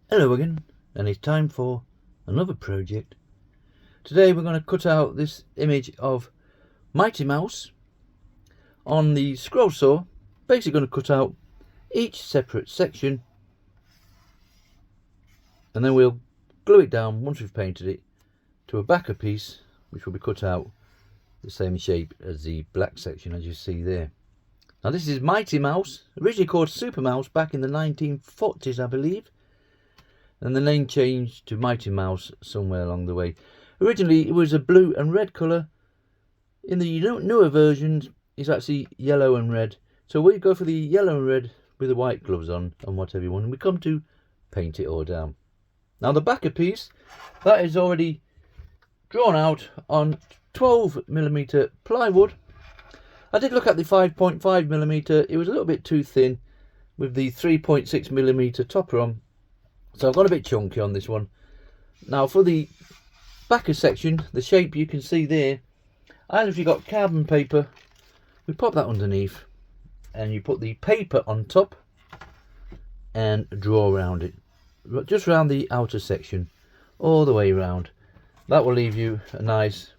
Hello again, and it's time for another project. Today we're going to cut out this image of Mighty Mouse on the scroll saw. Basically going to cut out each separate section and then we'll glue it down once we've painted it to a backer piece which will be cut out the same shape as the black section as you see there. Now this is Mighty Mouse, originally called Super Mouse back in the 1940s I believe. And the name changed to Mighty Mouse somewhere along the way. Originally it was a blue and red colour. In the newer versions it's actually yellow and red. So we go for the yellow and red with the white gloves on and whatever you want, and we come to paint it all down. Now the backer piece, that is already drawn out on 12mm plywood. I did look at the 5.5mm, it was a little bit too thin with the 3.6mm topper on. So I've got a bit chunky on this one. Now for the backer section, the shape you can see there, and if you've got carbon paper, we pop that underneath and you put the paper on top and draw around it. Just around the outer section, all the way around. That will leave you a nice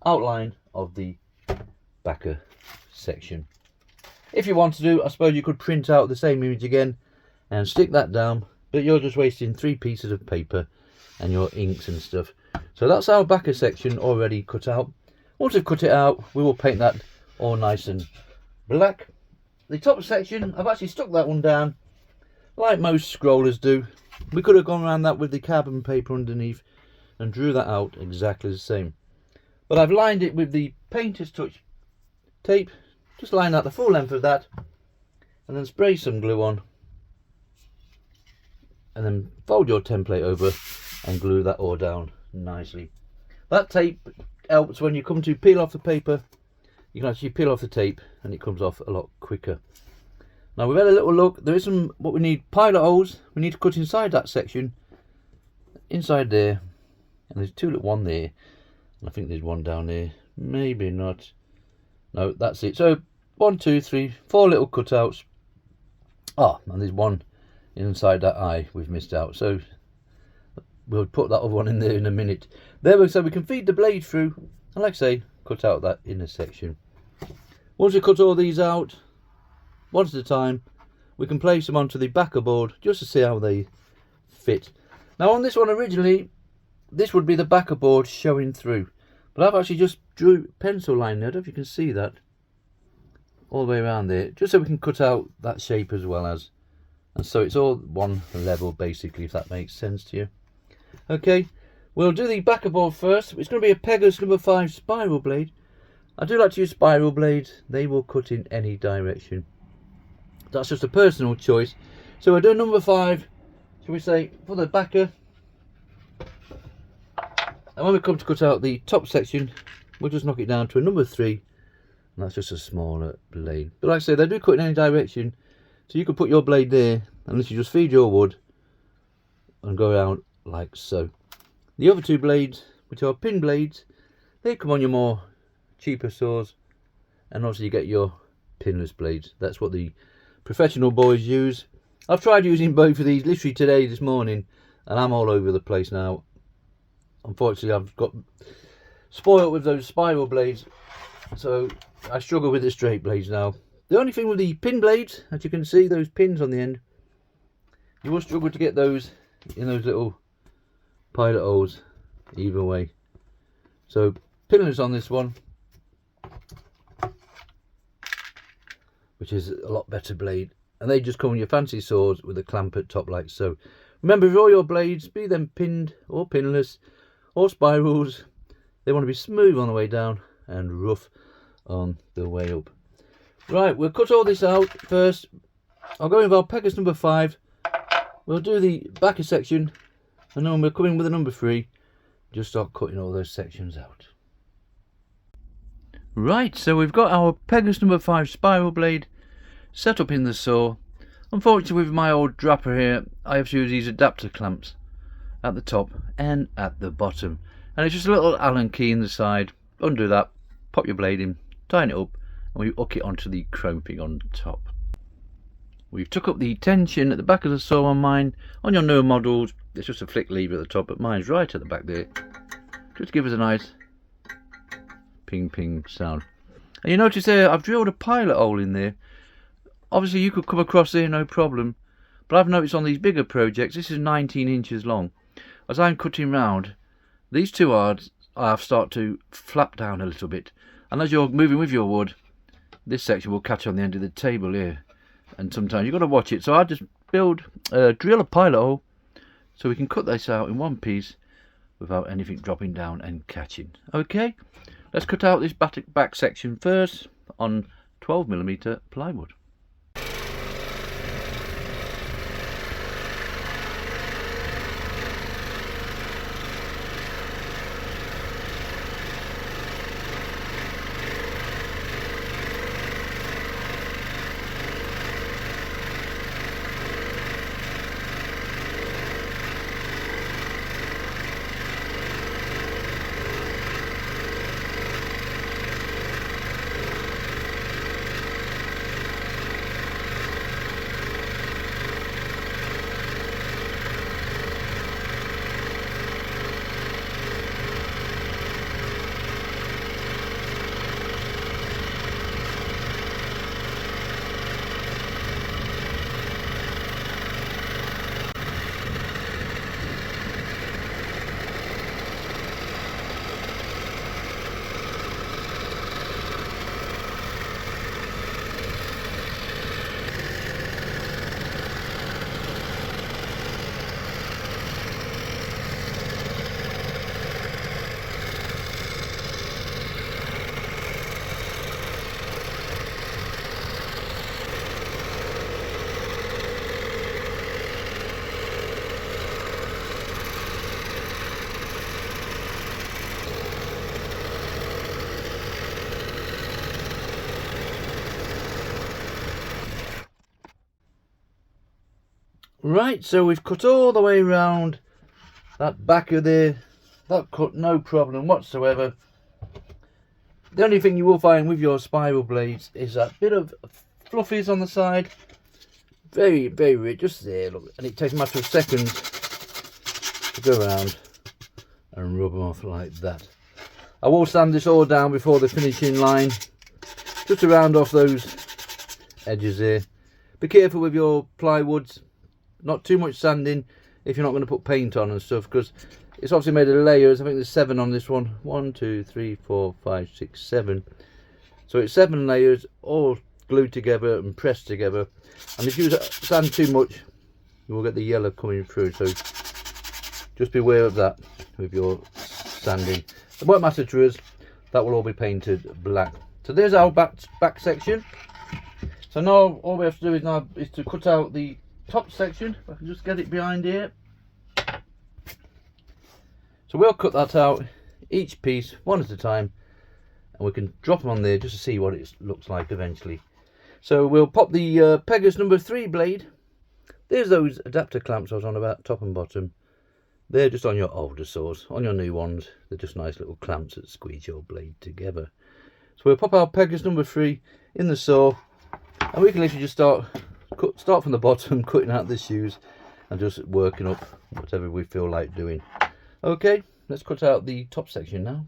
outline of the backer section. If you want to do, I suppose you could print out the same image again and stick that down, but you're just wasting 3 pieces of paper and your inks and stuff. So that's our backer section already cut out. Once we've cut it out, we will paint that all nice and black. The top section, I've actually stuck that one down like most scrollers do. We could have gone around that with the carbon paper underneath and drew that out exactly the same, but I've lined it with the painter's touch tape. Just line out the full length of that and then spray some glue on, and then fold your template over and glue that all down nicely. That tape helps when you come to peel off the paper. You can actually peel off the tape and it comes off a lot quicker. Now we've had a little look. There is some what we need: pilot holes. We need to cut inside that section, inside there, and there's one there, and I think there's one down there, maybe not. No, that's it. So 1, 2, 3, 4 little cutouts. And there's one inside that eye we've missed out, so we'll put that other one in there in a minute. There we go. So we can feed the blade through, and like I say, cut out that inner section. Once we cut all these out one at a time, we can place them onto the backer board just to see how they fit. Now on this one, originally this would be the backer board showing through, but I've actually just drew pencil line there. I don't know if you can see that all the way around there, just so we can cut out that shape as well as, and so it's all one level basically, if that makes sense to you. Okay, we'll do the backer board first. It's going to be a Pegas number 5 spiral blade. I do like to use spiral blades, they will cut in any direction. That's just a personal choice. So we'll do number 5, shall we say, for the backer. And when we come to cut out the top section, we'll just knock it down to a number 3. And that's just a smaller blade. But like I say, they do cut in any direction. So you could put your blade there, and you just feed your wood and go around like so. The other 2 blades, which are pin blades, they come on your more cheaper saws, and also you get your pinless blades. That's what the professional boys use. I've tried using both of these literally today, this morning, and I'm all over the place now. Unfortunately, I've got spoiled with those spiral blades, so I struggle with the straight blades now. The only thing with the pin blades, as you can see, those pins on the end, you will struggle to get those in those little pilot holes either way. So pinless on this one, which is a lot better blade, and they just come with your fancy saws with a clamp at top like so. Remember, with all your blades, be them pinned or pinless or spirals, they want to be smooth on the way down and rough on the way up. Right, we'll cut all this out first. I'll go with our Pegas number 5. We'll do the backer section, and then we'll come in with a number 3. Just start cutting all those sections out. Right, so we've got our Pegas number 5 spiral blade set up in the saw. Unfortunately, with my old drapper here, I have to use these adapter clamps at the top and at the bottom. And it's just a little Allen key in the side. Undo that, pop your blade in, tighten it up, and we hook it onto the chrome thing on top. We've took up the tension at the back of the saw on mine. On your newer models, it's just a flick lever at the top, but mine's right at the back there. Just to give us a nice ping ping sound. And you notice there, I've drilled a pilot hole in there. Obviously you could come across there, no problem. But I've noticed on these bigger projects, this is 19 inches long. As I'm cutting round, these two halves start to flap down a little bit. And as you're moving with your wood, this section will catch on the end of the table here. And sometimes you've got to watch it. So I just drill a pilot hole so we can cut this out in one piece without anything dropping down and catching. Okay, let's cut out this back section first on 12mm plywood. Right, so we've cut all the way around that back of there. That cut no problem whatsoever. The only thing you will find with your spiral blades is that bit of fluffies on the side. Very, very, just there, look. And it takes a matter of seconds to go around and rub them off like that. I will sand this all down before the finishing line, just to round off those edges there. Be careful with your plywoods. Not too much sanding if you're not going to put paint on and stuff, because it's obviously made of layers. I think there's 7 on this one. 1, 2, 3, 4, 5, 6, 7. So it's 7 layers all glued together and pressed together. And if you sand too much, you will get the yellow coming through. So just beware of that with your sanding. It won't matter to us. That will all be painted black. So there's our back section. So now all we have to do is to cut out the top section. If I can just get it behind here. So we'll cut that out, each piece one at a time, and we can drop them on there just to see what it looks like eventually. So we'll pop the Pegas number 3 blade. There's those adapter clamps I was on about, top and bottom. They're just on your older saws. On your new ones, they're just nice little clamps that squeeze your blade together. So we'll pop our Pegas number 3 in the saw, and we can literally just start from the bottom, cutting out the shoes and just working up whatever we feel like doing. Okay, let's cut out the top section now.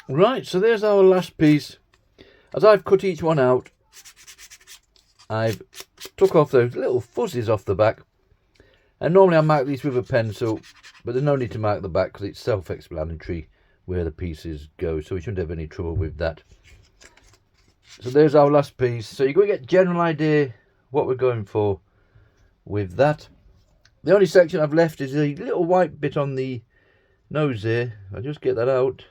Right, so there's our last piece. As I've cut each one out, I've took off those little fuzzies off the back. And normally I mark these with a pencil, but there's no need to mark the back because it's self-explanatory where the pieces go, so we shouldn't have any trouble with that. So there's our last piece. So you're going to get a general idea what we're going for with that. The only section I've left is a little white bit on the nose there. I'll just get that out.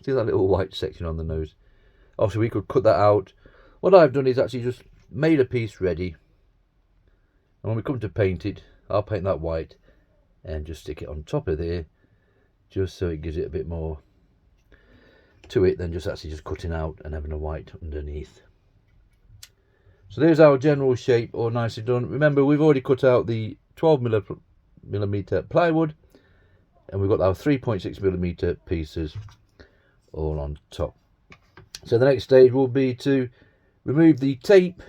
See that little white section on the nose? Obviously we could cut that out. What I've done is actually just made a piece ready. And when we come to paint it, I'll paint that white and just stick it on top of there, just so it gives it a bit more to it than just actually just cutting out and having a white underneath. So there's our general shape, all nicely done. Remember, we've already cut out the 12mm plywood, and we've got our 3.6mm pieces all on top. So the next stage will be to remove the tape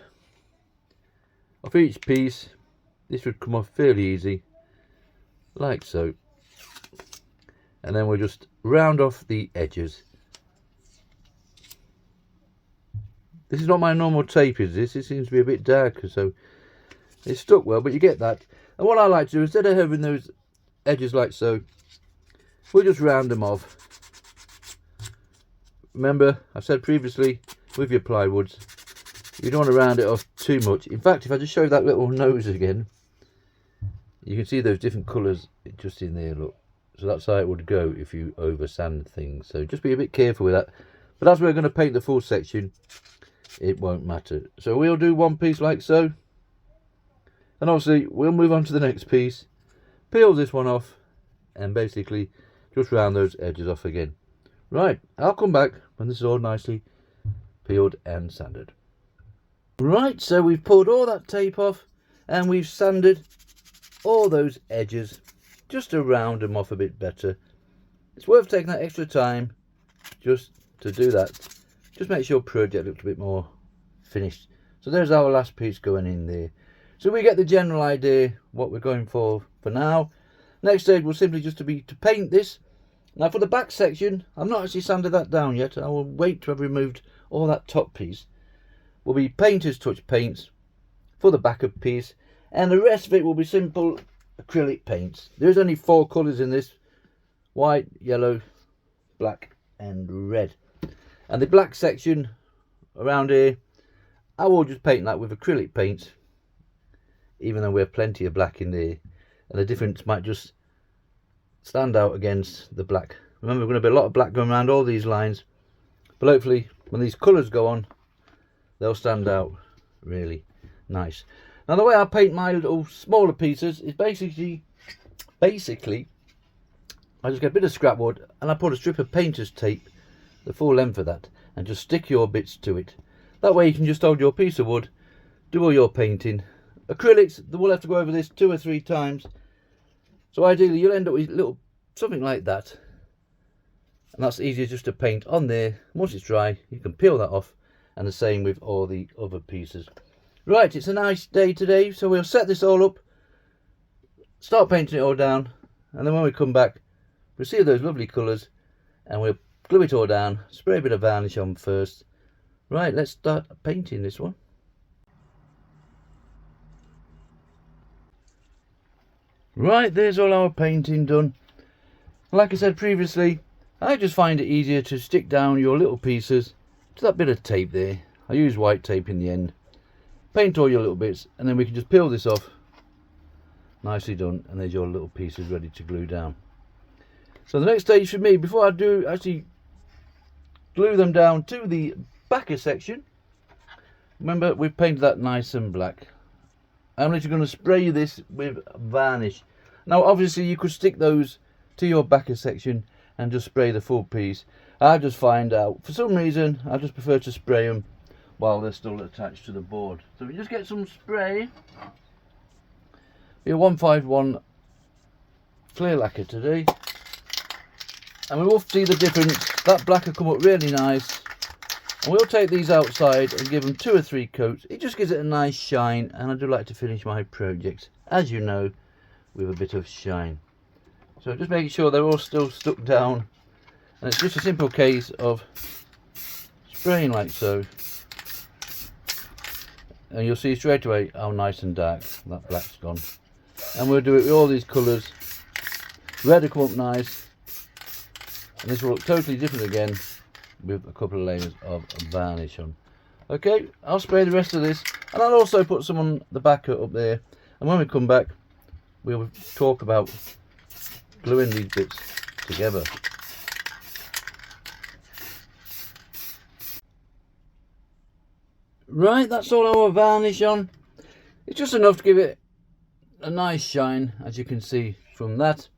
off each piece. This would come off fairly easy, like so. And then we'll just round off the edges. This is not my normal tape, is this? It seems to be a bit darker, so it's stuck well, but you get that. And what I like to do, instead of having those edges like so, we'll just round them off. Remember, I said previously, with your plywoods, you don't want to round it off too much. In fact, if I just show that little nose again, you can see those different colours just in there, look. So that's how it would go if you over sand things. So just be a bit careful with that. But as we're going to paint the full section, it won't matter. So we'll do one piece like so. And obviously we'll move on to the next piece. Peel this one off and basically just round those edges off again. Right, I'll come back when this is all nicely peeled and sanded. Right, so we've pulled all that tape off and we've sanded all those edges just to round them off a bit better. It's worth taking that extra time just to do that. Just makes your project look a bit more finished. So there's our last piece going in there. So we get the general idea what we're going for now. Next stage will simply just to paint this. Now for the back section, I've not actually sanded that down yet. I will wait to have removed all that top piece. Will be painter's touch paints for the back of piece, and the rest of it will be simple acrylic paints. There's only 4 colours in this: white, yellow, black and red. And the black section around here, I will just paint that with acrylic paints, even though we have plenty of black in there, and the difference might just stand out against the black. Remember, we're going to be a lot of black going around all these lines, but hopefully when these colours go on, they'll stand out really nice. Now the way I paint my little smaller pieces is basically I just get a bit of scrap wood and I put a strip of painter's tape, the full length of that, and just stick your bits to it. That way you can just hold your piece of wood, do all your painting. Acrylics, we'll have to go over this 2 or 3 times. So ideally you'll end up with little something like that. And that's easier just to paint on there. Once it's dry, you can peel that off, and the same with all the other pieces. Right, it's a nice day today, so we'll set this all up, start painting it all down, and then when we come back, we'll see those lovely colours, and we'll glue it all down, spray a bit of varnish on first. Right, let's start painting this one. Right, there's all our painting done. Like I said previously, I just find it easier to stick down your little pieces to that bit of tape there. I use white tape in the end. Paint all your little bits, and then we can just peel this off. Nicely done, and there's your little pieces ready to glue down. So the next stage for me, before I do actually glue them down to the backer section, remember we've painted that nice and black. I'm literally going to spray this with varnish. Now obviously you could stick those to your backer section and just spray the full piece. I just find out, for some reason, I just prefer to spray them while they're still attached to the board. So we just get some spray. Your 151 clear lacquer today. And we will see the difference. That black will come up really nice. And we'll take these outside and give them 2 or 3 coats. It just gives it a nice shine, and I do like to finish my projects, as you know, with a bit of shine. So just making sure they're all still stuck down And it's just a simple case of spraying like so, and you'll see straight away how nice and dark that black's gone. And we'll do it with all these colours. Red will come up nice, and this will look totally different again with a couple of layers of varnish on. Okay, I'll spray the rest of this, and I'll also put some on the back up there, and when we come back we'll talk about gluing these bits together. Right, that's all our varnish on. It's just enough to give it a nice shine, as you can see from that,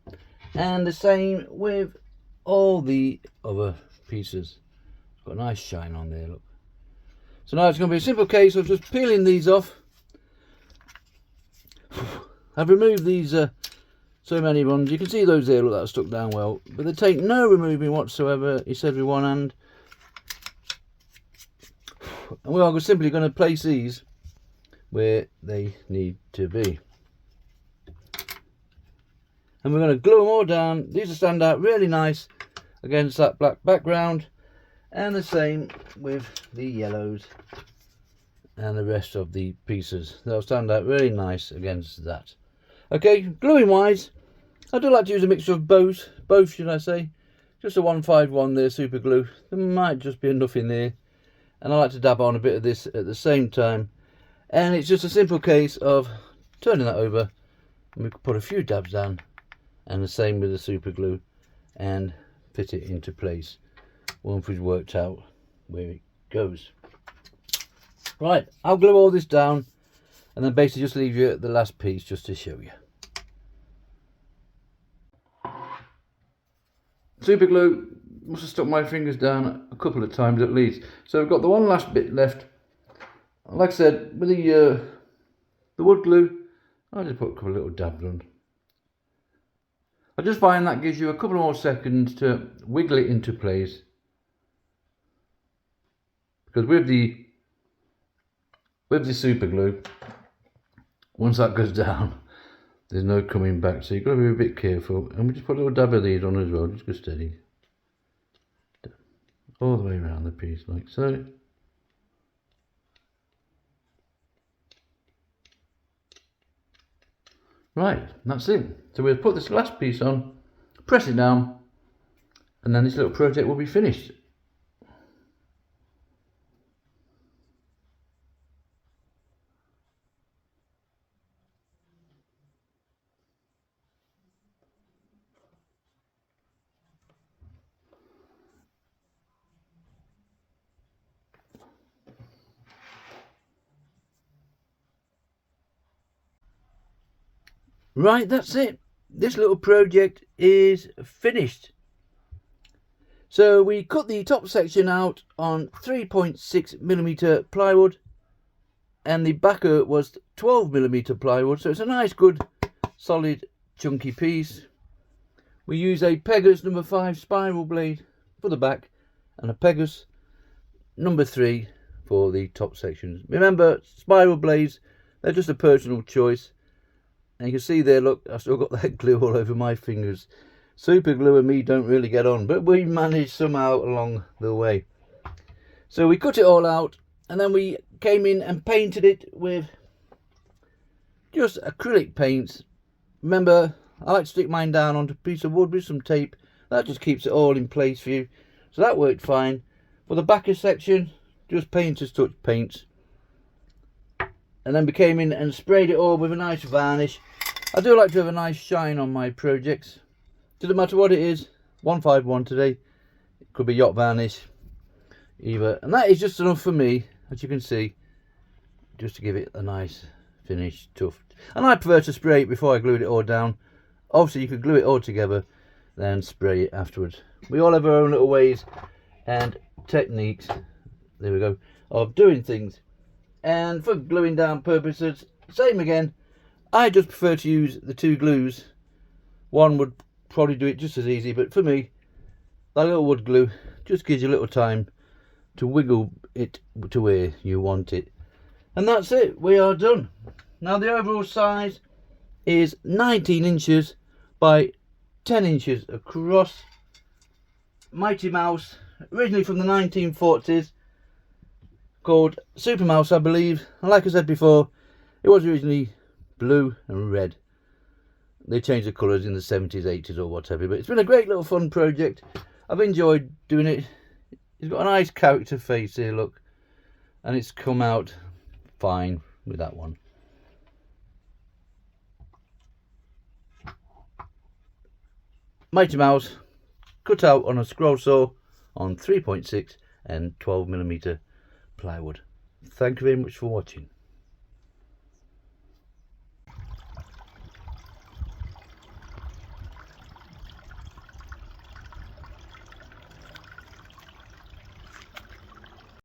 and the same with all the other pieces. It's got a nice shine on there, look. So now it's going to be a simple case of just peeling these off. I've removed these so many ones. You can see those there, look, that are stuck down well, but they take no removing whatsoever. He said with one hand. And we are simply going to place these where they need to be. And we're going to glue them all down. These will stand out really nice against that black background. And the same with the yellows and the rest of the pieces. They'll stand out really nice against that. Okay, gluing wise, I do like to use a mixture of both should I say. Just a 151 there, super glue. There might just be enough in there. And I like to dab on a bit of this at the same time. And it's just a simple case of turning that over, and we can put a few dabs down, and the same with the super glue, and fit it into place once we've worked out where it goes. Right, I'll glue all this down, and then basically just leave you at the last piece just to show you. Super glue, must have stuck my fingers down a couple of times at least. So we've got the one last bit left. Like I said, with the wood glue, I just put a couple of little dabs on. I just find that gives you a couple more seconds to wiggle it into place. Because with the super glue, once that goes down, there's no coming back. So you've got to be a bit careful. And we just put a little dab of these on as well, just go steady. All the way around the piece like so. Right, that's it. So we'll put this last piece on, press it down, and then this little project will be finished. Right, that's it. This little project is finished. So we cut the top section out on 3.6mm plywood, and the backer was 12mm plywood, so it's a nice good solid chunky piece. We use a Pegas number 5 spiral blade for the back and a Pegas number 3 for the top sections. Remember, spiral blades, they're just a personal choice. And you can see there, look, I've still got that glue all over my fingers. Super glue and me don't really get on, but we managed somehow along the way. So we cut it all out, and then we came in and painted it with just acrylic paints. Remember, I like to stick mine down onto a piece of wood with some tape. That just keeps it all in place for you. So that worked fine. For the backer section, just painter's touch paints. And then we came in and sprayed it all with a nice varnish. I do like to have a nice shine on my projects. Doesn't matter what it is. 151 today. It could be yacht varnish. Either. And that is just enough for me, as you can see. Just to give it a nice finish, tough. And I prefer to spray it before I glued it all down. Obviously you could glue it all together, then spray it afterwards. We all have our own little ways and techniques, there we go, of doing things. And for gluing down purposes, same again. I just prefer to use the two glues. One would probably do it just as easy, but for me, that little wood glue just gives you a little time to wiggle it to where you want it. And that's it, we are done. Now the overall size is 19 inches by 10 inches across. Mighty Mouse, originally from the 1940s, called Super Mouse, I believe. And like I said before, it was originally blue and red. They changed the colours in the 70s, 80s or whatever, but it's been a great little fun project. I've enjoyed doing it. He's got a nice character face here, look, and it's come out fine with that one. Mighty Mouse cut out on a scroll saw on 3.6 and 12mm plywood. Thank you very much for watching.